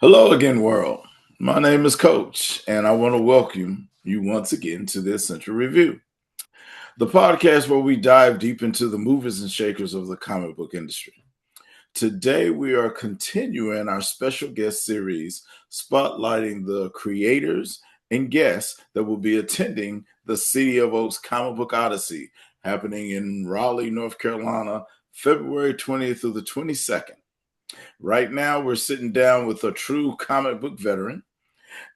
Hello again, world. My name is Coach, and I want to welcome you once again to the Essential Review, the podcast where we dive deep into the movers and shakers of the comic book industry. Today, we are continuing our special guest series, spotlighting the creators and guests that will be attending the City of Oaks Comic Book Odyssey, happening in Raleigh, North Carolina, February 20th through the 22nd. Right now, we're sitting down with a true comic book veteran,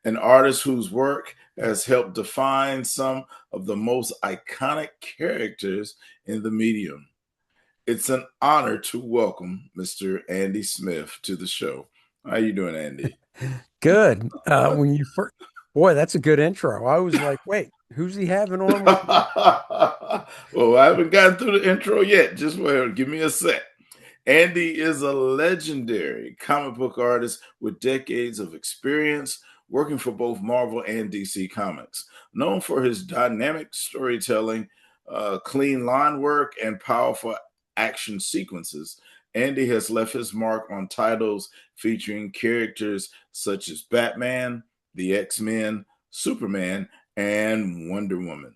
an artist whose work has helped define some of the most iconic characters in the medium. It's an honor to welcome Mr. Andy Smith to the show. How you doing, Andy? Good. When you first, boy, that's a good intro. I was like, wait, who's he having on with me? Well, I haven't gotten through the intro yet. Just wait, give me a sec. Andy is a legendary comic book artist with decades of experience working for both Marvel and DC Comics. Known for his dynamic storytelling, clean line work, and powerful action sequences, Andy has left his mark on titles featuring characters such as Batman, the X-Men, Superman, and Wonder Woman.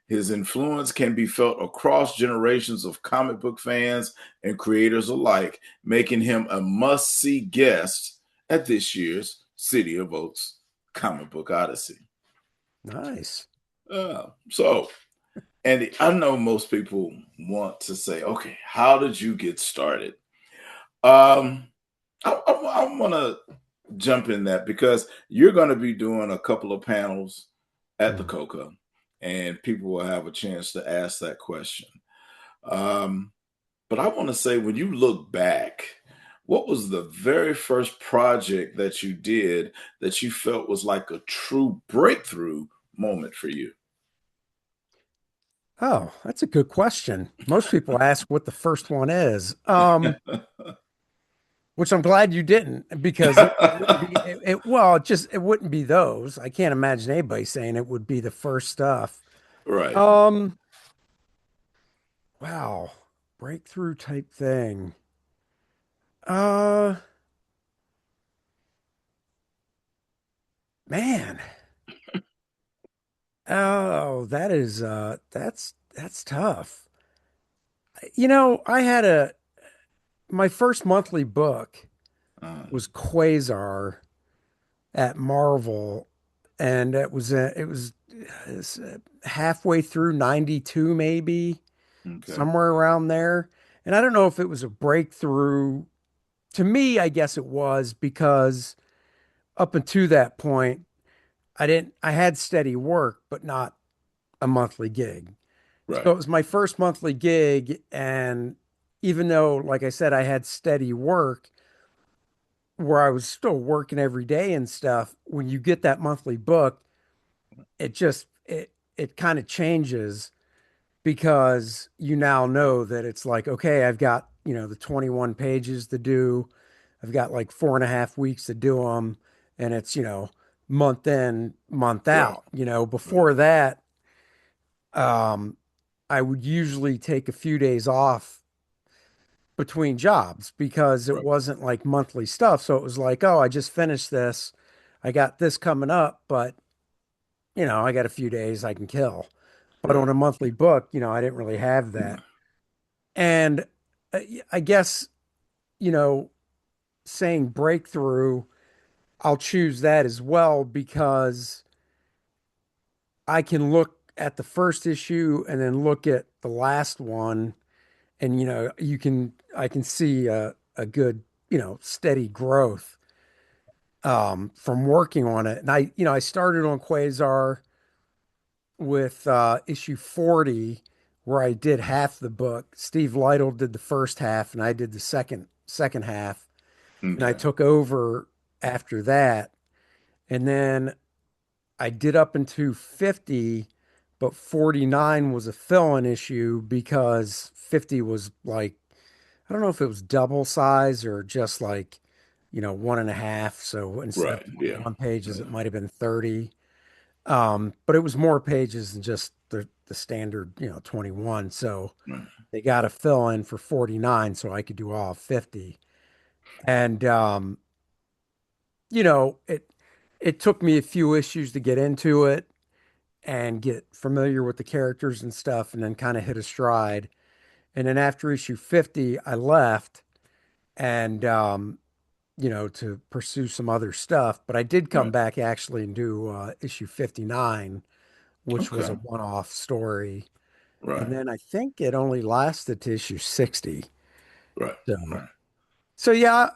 His influence can be felt across generations of comic book fans and creators alike, making him a must see guest at this year's City of Oaks Comic Book Odyssey. Nice. So, Andy, I know most people want to say, okay, how did you get started? Um, I want to jump in that because you're going to be doing a couple of panels at the Mm. COCO, and people will have a chance to ask that question. Um, but I want to say, when you look back, what was the very first project that you did that you felt was like a true breakthrough moment for you? Oh, that's a good question. Most people ask what the first one is, which I'm glad you didn't because it wouldn't be well, it wouldn't be those. I can't imagine anybody saying it would be the first stuff. Right. Um, wow, breakthrough type thing. Uh, man. Oh, that's tough. I had a my first monthly book Uh, was Quasar at Marvel, and it was halfway through 92 maybe, okay. somewhere around there. And I don't know if it was a breakthrough. To me, I guess it was because up until that point, I had steady work, but not a monthly gig. So Right. it was my first monthly gig, and even though, like I said, I had steady work, where I was still working every day and stuff, when you get that monthly book, it kind of changes because you now know that it's like, okay, I've got, the 21 pages to do. I've got like 4.5 weeks to do them. And it's, month in, month Right. out. Right. Before that, um, I would usually take a few days off between jobs because it Right. wasn't like monthly stuff. So it was like, oh, I just finished this. I got this coming up, but I got a few days I can kill. But on Right. a monthly book, I didn't really have that. And uh, I guess, you know, saying breakthrough, I'll choose that as well because I can look at the first issue and then look at the last one, and I can see a good, steady growth from working on it. And I started on Quasar with issue 40, where I did half the book. Steve Lytle did the first half and I did the second half. And I Okay. took over after that. And then I did up into 50, but 49 was a fill-in issue because 50 was like, I don't know if it was double size or just like, one and a half. So instead of Right. Yeah. 21 pages, it Yeah. might have been 30. But it was more pages than just the standard, 21. So Right. they got to fill in for 49 so I could do all 50. And it took me a few issues to get into it and get familiar with the characters and stuff, and then kind of hit a stride. And then after issue 50, I left and to pursue some other stuff. But I did come Right. back actually and do issue 59, which was a Okay. one-off story. And Right. then I think it only lasted to issue 60. Right. So, Right. so yeah,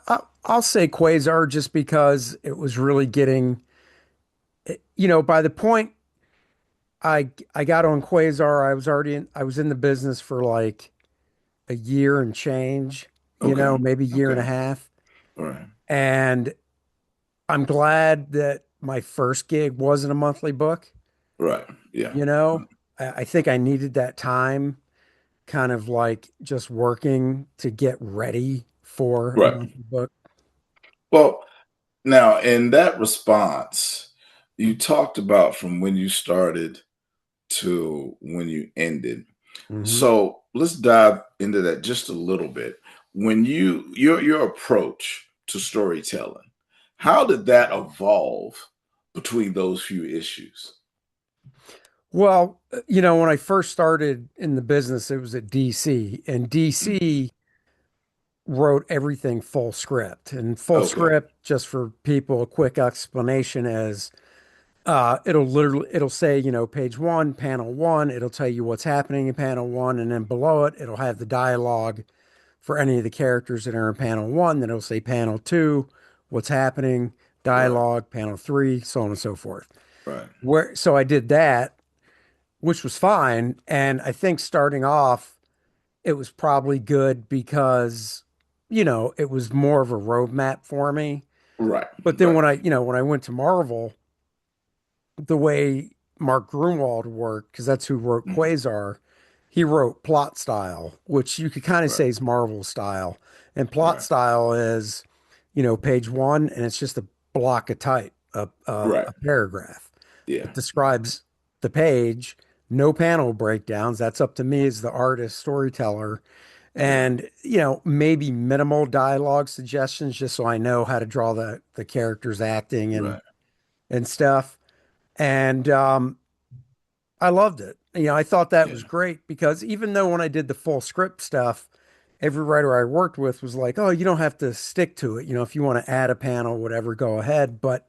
I'll say Quasar just because it was really getting, by the point I got on Quasar, I was in the business for like a year and change, Okay. maybe a year and a Okay. half. Right. And I'm glad that my first gig wasn't a monthly book. Right. Yeah. You know, I think I needed that time kind of like just working to get ready for a Right. monthly book. Well, now in that response, you talked about from when you started to when you ended. Hmm. So let's dive into that just a little bit. When your approach to storytelling, how did that evolve between those few issues? Well, when I first started in the business, it was at DC, and Mhm. DC wrote everything full script. And full Okay. script, just for people, a quick explanation is it'll say, page one, panel one, it'll tell you what's happening in panel one, and then below it, it'll have the dialogue for any of the characters that are in panel one. Then it'll say panel two, what's happening, Right. dialogue, panel three, so on and so forth. Right. So I did that, which was fine. And I think starting off, it was probably good because, it was more of a roadmap for me. Right. But then Right. when I went to Marvel, the way Mark Grunwald worked, because that's who wrote Mhm. Quasar, he wrote plot style, which you could kind of Right. say is Marvel style. And plot Right. style is, page one, and it's just a block of type, Right. a paragraph Yeah. that describes the page, no panel breakdowns. That's up to me as the artist, storyteller. Right. And, maybe minimal dialogue suggestions just so I know how to draw the characters acting and Right. stuff. And I loved it. I thought that was Yeah. great because even though when I did the full script stuff, every writer I worked with was like, "Oh, you don't have to stick to it. If you want to add a panel, whatever, go ahead." But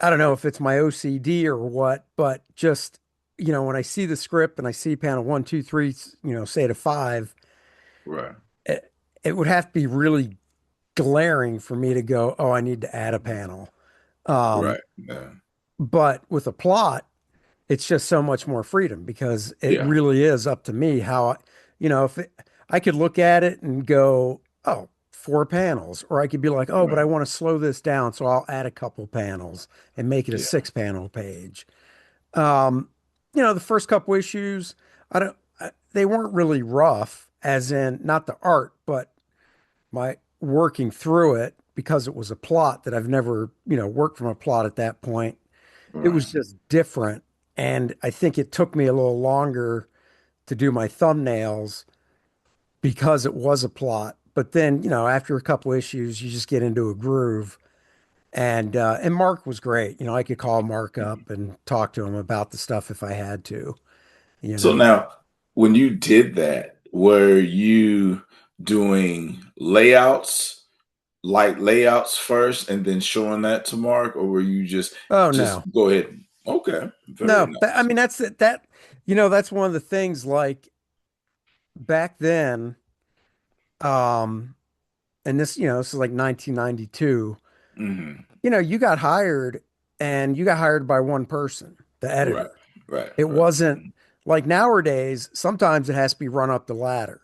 I don't know if it's my OCD or what, but just, when I see the script and I see panel one, two, three, say to five, Right. it, it would have to be really glaring for me to go, "Oh, I need to add a panel." Um, Right. Yeah. but with a plot, it's just so much more freedom because it Yeah. really is up to me how if I could look at it and go, oh, four panels, or I could be like, oh, but I Right. want to slow this down, so I'll add a couple panels and make it a Yeah. six-panel page. Um, the first couple issues, they weren't really rough, as in not the art, but my working through it because it was a plot that I've never, worked from a plot at that point. It Right. was just different. And I think it took me a little longer to do my thumbnails because it was a plot. But then, after a couple issues, you just get into a groove. And Mark was great. I could call Mark Mhm. up and talk to him about the stuff if I had to, you So know. now, when you did that, were you doing light layouts first, and then showing that to Mark, or were you Oh just no. go ahead? Okay, very No. I nice. mean that's one of the things like back then, um, and this is like 1992. Hmm. You got hired and you got hired by one person, the Right, editor. right, It right, wasn't like nowadays, sometimes it has to be run up the ladder,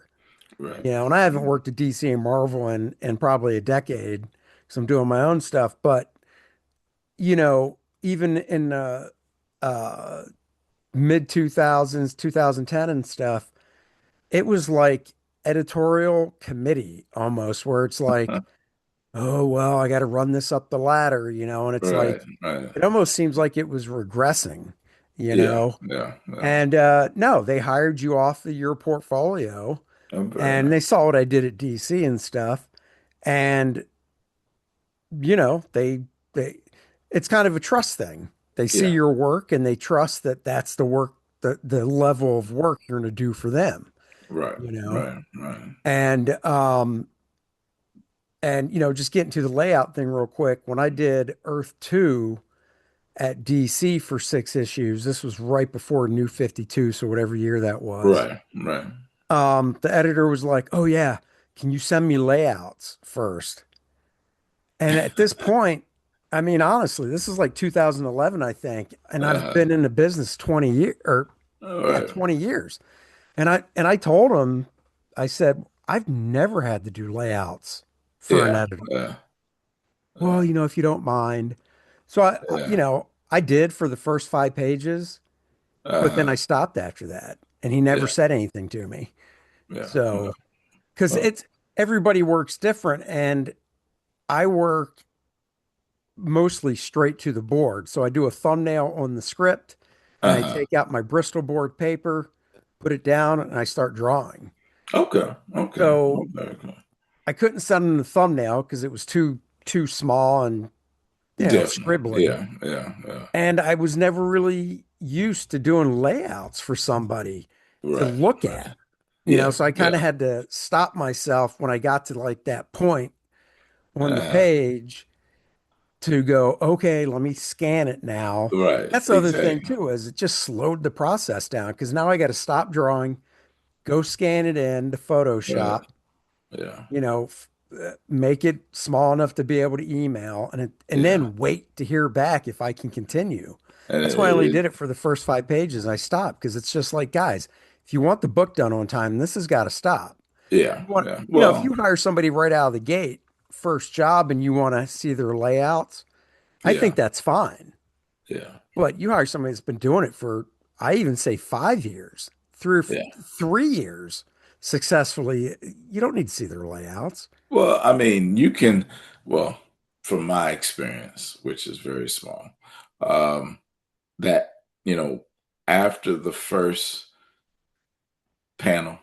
right. and I haven't Mhm. worked at DC and Marvel in probably a decade because I'm doing my own stuff. But, even in uh, mid 2000s, 2010 and stuff, it was like editorial committee almost, where it's like, oh, well, I got to run this up the ladder, and it's Right, like, right. it almost seems like it was regressing, you Yeah, know? yeah, yeah. And no, they hired you off of your portfolio Oh, very and nice. they saw what I did at DC and stuff. And they it's kind of a trust thing. They see Yeah. your work and they trust that that's the work, the level of work you're going to do for them, Right. you know. Right. Right. And just getting to the layout thing real quick, when I did Earth 2 at DC for 6 issues, this was right before New 52, so whatever year that was. Right. Right. The editor was like, "Oh yeah, can you send me layouts first?" And at this point, I mean, honestly, this is like 2011, I think, and I've Uh, been in the business 20 years, or all yeah, right. 20 years. And I told him, I said, I've never had to do layouts for an Yeah. editor. Yeah. Well, if you don't mind. So Yeah. I did for the first 5 pages, but then Uh-huh. I stopped after that, and he never Yeah. said anything to me. Yeah. Yeah. So, because Well, it's everybody works different, and I work mostly straight to the board. So I do a thumbnail on the script and I uh-huh. take out my Bristol board paper, put it down, and I start drawing. Okay. Okay. So Okay. Okay. I couldn't send him the thumbnail because it was too small and Definitely. scribbly. Yeah. Yeah. Yeah. And I was never really used to doing layouts for somebody to Right. look Right. at. Yeah. So I kind of Yeah. had to stop myself when I got to like that point on the Uh-huh. page to go, okay, let me scan it now. Right. That's the other thing Exactly. too, is it just slowed the process down because now I got to stop drawing, go scan it in to Right. Photoshop, Yeah. make it small enough to be able to email and Yeah. then wait to hear back if I can continue. And That's why I only did it for the first 5 pages. I stopped because it's just like, guys, if you want the book done on time, this has got to stop. yeah. You want, Yeah. if Well, you hire somebody right out of the gate, first job, and you want to see their layouts, I yeah. think that's fine. Yeah. But you hire somebody that's been doing it for, I even say 5 years, 3 years successfully. You don't need to see their layouts. Well, I mean, well, from my experience, which is very small, um, that, you know, after the first panel,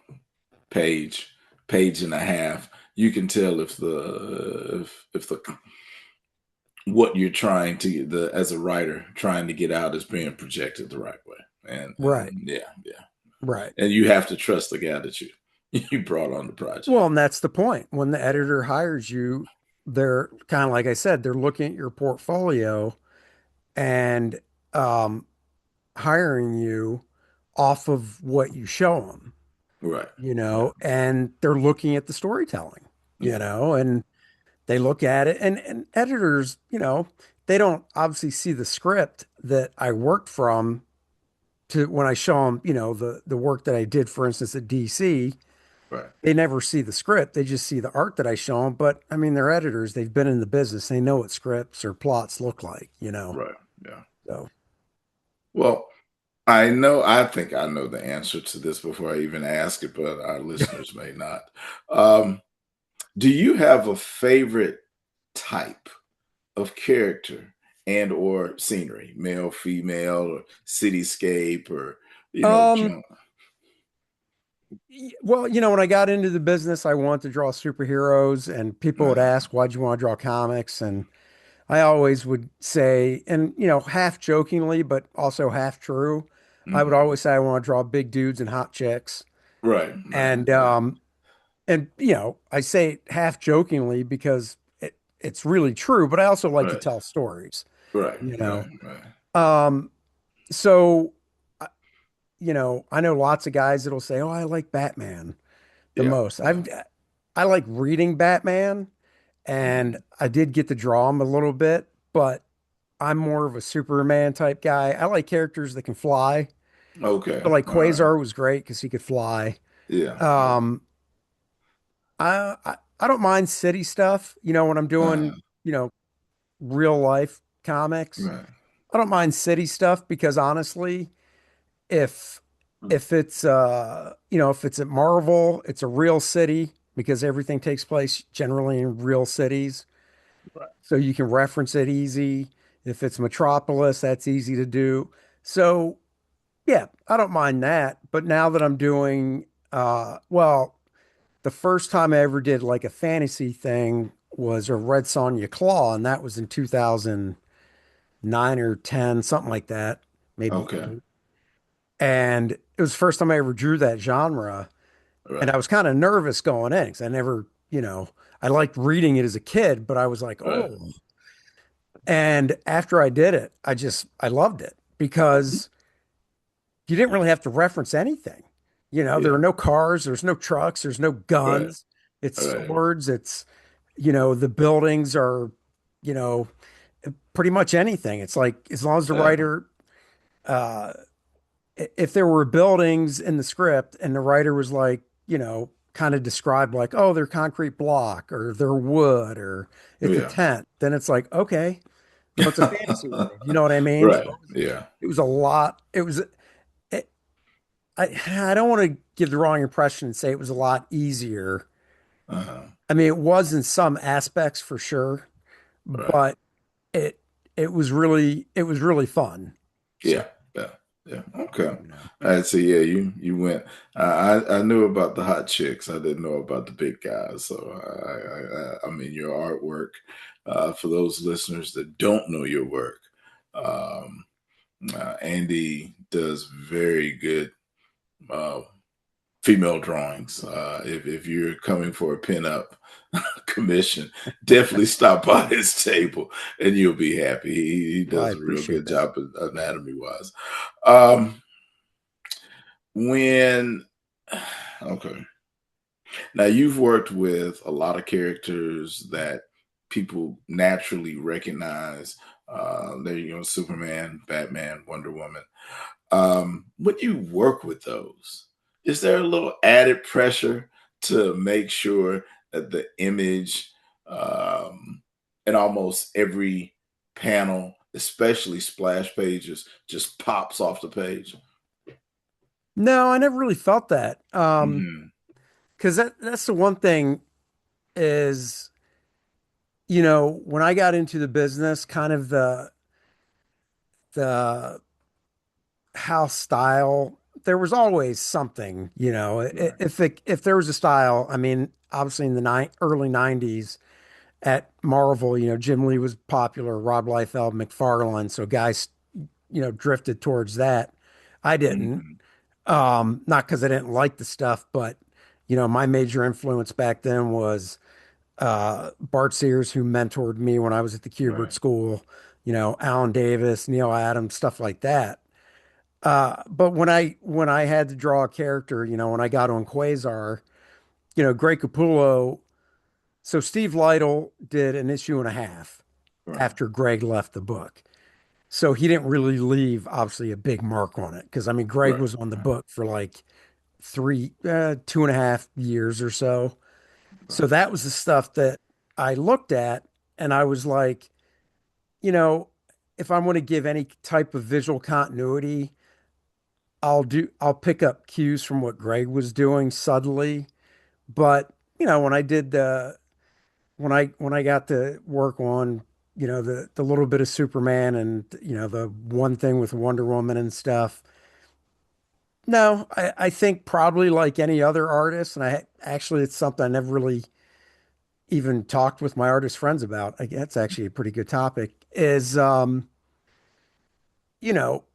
page, page and a half, you can tell if the what you're trying to as a writer trying to get out is being projected the right way. And Right. yeah, yeah. Right. And you have to trust the guy that you you brought on the project. Well, and that's the point. When the editor hires you, they're kind of like I said, they're looking at your portfolio and um, hiring you off of what you show them, Right. Yeah. and they're looking at the storytelling, Yeah. and they look at it and editors, they don't obviously see the script that I worked from to when I show them, the work that I did, for instance, at DC. Right. They never see the script. They just see the art that I show them. But I mean, they're editors. They've been in the business. They know what scripts or plots look like. Right. Yeah. So, Well, I think I know the answer to this before I even ask it, but our listeners may not. Um, do you have a favorite type of character and or scenery, male, female, or cityscape, or um, genre? well, when I got into the business, I wanted to draw superheroes, and people would Uh, ask, "Why'd you want to draw comics?" And I always would say, and half jokingly, but also half true, I would mhm. always say I want to draw big dudes and hot chicks. Right, right, And right, I say it half jokingly because it's really true, but I also like to right, tell stories, right, you know. right, right. Um, so I know lots of guys that'll say, "Oh, I like Batman the Yeah, most." yeah. I like reading Batman, and Mhm. I did get to draw him a little bit, but I'm more of a Superman type guy. I like characters that can fly. Okay, So like all right. Quasar was great because he could fly. Yeah, yeah. Um, I don't mind city stuff, when I'm Uh, doing, real life comics. right, I don't mind city stuff because honestly, if if it's at Marvel, it's a real city because everything takes place generally in real cities. right, So you can reference it easy. If it's Metropolis, that's easy to do. So yeah, I don't mind that. But now that I'm doing, well, the first time I ever did like a fantasy thing was a Red Sonja Claw, and that was in 2009 or 10, something like that, maybe Okay. eight. And it was the first time I ever drew that genre. And I Right. was kind of nervous going in because I never, I liked reading it as a kid, but I was like, Right. oh. And after I did it, I loved it because you didn't really have to reference anything. There Yeah. are no cars, there's no trucks, there's no Right. guns, it's Right. swords, the buildings are, you know, pretty much anything. It's like as long as the Yeah. writer, uh, if there were buildings in the script and the writer was like, kind of described like, oh, they're concrete block or they're wood or it's a Yeah. tent, then it's like, okay, it's a fantasy world. You know what I mean? So Right. Yeah. it was a lot. It, I don't want to give the wrong impression and say it was a lot easier. Uh-huh. I mean, it was in some aspects for sure, Right. but it it was really fun. So, Yeah. Yeah. Yeah. Okay. you know, I see. Yeah, you went. I knew about the hot chicks. I didn't know about the big guys. So I mean your artwork. For those listeners that don't know your work, um, Andy does very good uh, female drawings. If you're coming for a pinup commission, definitely stop by his table and you'll be happy. He well, I does a real appreciate good that. job anatomy wise. Um, when okay, now you've worked with a lot of characters that people naturally recognize. There you go, Superman, Batman, Wonder Woman. When you work with those, is there a little added pressure to make sure that the image in almost every panel, especially splash pages, just pops off the page? No, I never really felt that. Hmm. Because that's the one thing is, when I got into the business, kind of the house style, there was always something, Right. if there was a style, I mean, obviously in the early 90s at Marvel, Jim Lee was popular, Rob Liefeld, McFarlane, so guys, drifted towards that. I didn't. Hmm. Not because I didn't like the stuff, but my major influence back then was Bart Sears, who mentored me when I was at the Kubert Right. School, Alan Davis, Neil Adams, stuff like that. But when I had to draw a character, when I got on Quasar, Greg Capullo, so Steve Lytle did an issue and a half Right. after Greg left the book. So he didn't really leave, obviously, a big mark on it. Because I mean, Greg Right. was on the Right. book for like 2.5 years or so. So Right. that was the stuff that I looked at and I was like, you know, if I'm going to give any type of visual continuity, I'll pick up cues from what Greg was doing subtly. But, when I did the when I got to work on, the little bit of Superman and, the one thing with Wonder Woman and stuff. No, I think probably like any other artist, and actually it's something I never really even talked with my artist friends about. That's actually a pretty good topic. Is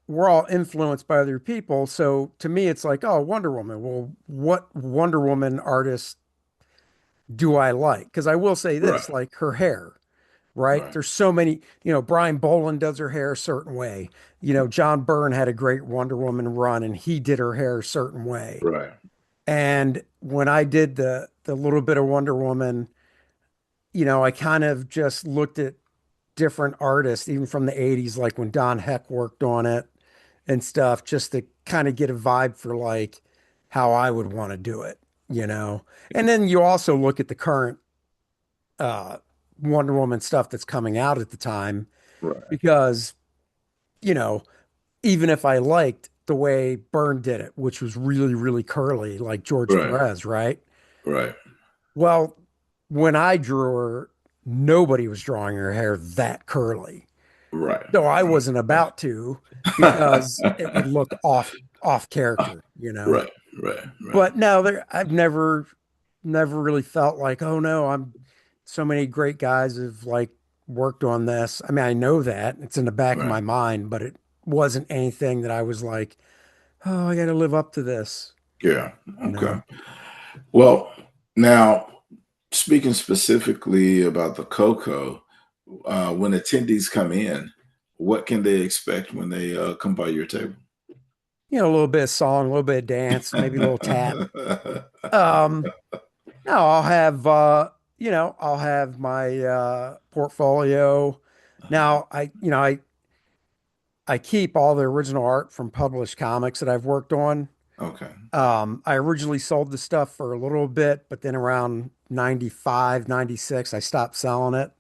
we're all influenced by other people. So to me, it's like, oh, Wonder Woman. Well, what Wonder Woman artist do I like? Because I will say this, Right. like her hair, right? Right. There's so many, Brian Boland does her hair a certain way. John Byrne had a great Wonder Woman run and he did her hair a certain way. Right. And when I did the little bit of Wonder Woman, I kind of just looked at different artists, even from the 80s, like when Don Heck worked on it and stuff, just to kind of get a vibe for like how I would want to do it. And then you also look at the current uh Wonder Woman stuff that's coming out at the time Right. because, you know, even if I liked the way Byrne did it, which was really, really curly, like George Right. Perez, right? Right. Well, when I drew her, nobody was drawing her hair that curly. Right. So I wasn't about to because it would look off character. Right. Right. Right. But no, I've never really felt like, oh no, I'm so many great guys have like worked on this. I mean, I know that it's in the back of my Right. mind, but it wasn't anything that I was like, oh, I got to live up to this, Yeah. you Okay. know? Well, now speaking specifically about the COCO, when attendees come in, what can they expect when they come by your table? A little bit of song, a little bit of dance, maybe a little tap. Um, no, I'll have my portfolio. Now, I keep all the original art from published comics that I've worked on. Okay. I originally sold the stuff for a little bit, but then around 95, 96, I stopped selling it.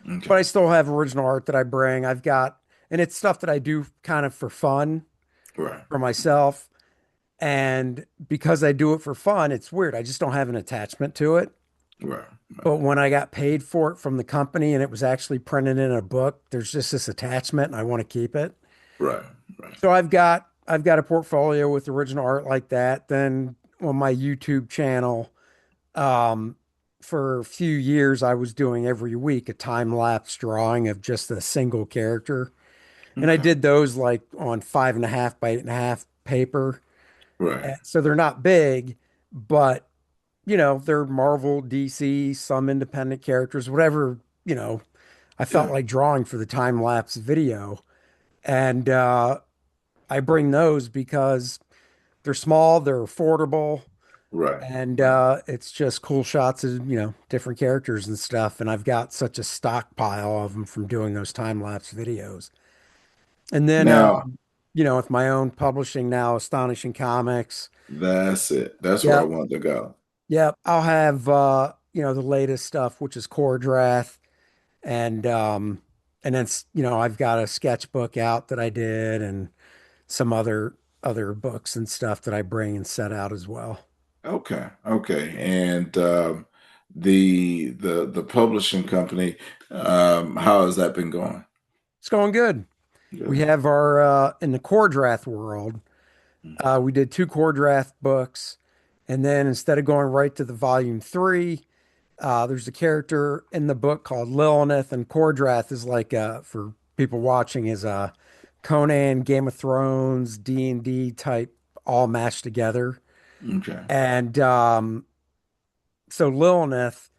Okay. But I still have original art that I bring. And it's stuff that I do kind of for fun Right. for myself. And because I do it for fun, it's weird. I just don't have an attachment to it. Right. But when I got paid for it from the company and it was actually printed in a book, there's just this attachment and I want to keep it. Right. Right. So I've got a portfolio with original art like that. Then on my YouTube channel, um, for a few years, I was doing every week a time lapse drawing of just a single character. And I Okay. did those like on 5.5 by 8.5 paper. Right. So they're not big, but they're Marvel, DC, some independent characters, whatever, I felt Yeah. like drawing for the time lapse video. And I bring those because they're small, they're affordable, Right. and Right. it's just cool shots of, different characters and stuff. And I've got such a stockpile of them from doing those time lapse videos. And then, Now, with my own publishing now, Astonishing Comics. that's it. That's where I Yep. wanted to go. Yep. I'll have, the latest stuff, which is Core Draft. And then, I've got a sketchbook out that I did and some other books and stuff that I bring and set out as well. Okay. Okay. And the publishing company, how has that been going? It's going good. We Good. have our in the core draft world, we did two core draft books, and then instead of going right to the volume three, there's a character in the book called Lilith, and core draft is like for people watching is a Conan, Game of Thrones, D&D type all mashed together. Okay. And so Lilith,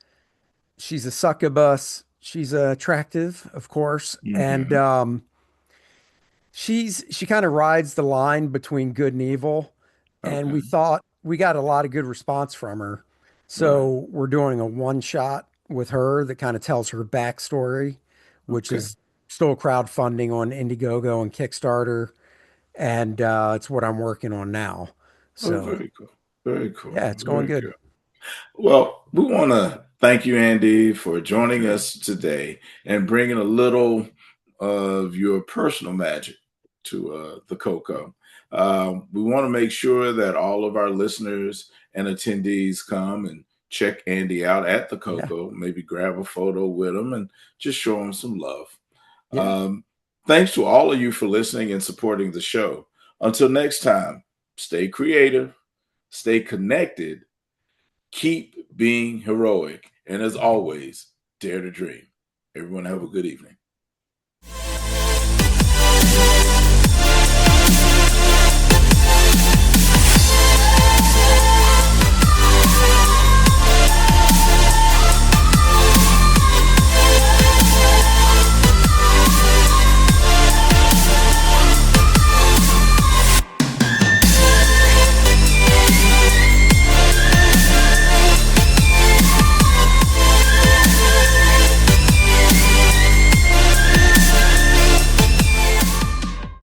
she's a succubus. She's attractive, of course, and Okay. she kind of rides the line between good and evil. And Okay. we thought we got a lot of good response from her. Right. So we're doing a one shot with her that kind of tells her backstory, which Okay. is still crowdfunding on Indiegogo and Kickstarter. And it's what I'm working on now. Oh, So very cool. Very cool. yeah, it's going Very good. good. Well, we want to thank you, Andy, for joining us today and bringing a little of your personal magic to the Coco. We want to make sure that all of our listeners and attendees come and check Andy out at the Yeah. Coco, maybe grab a photo with him and just show him some love. Yeah. Um, Thanks to all of you for listening and supporting the show. Until next time, stay creative, stay connected, keep being heroic, and as always, dare to dream. Everyone have a good evening.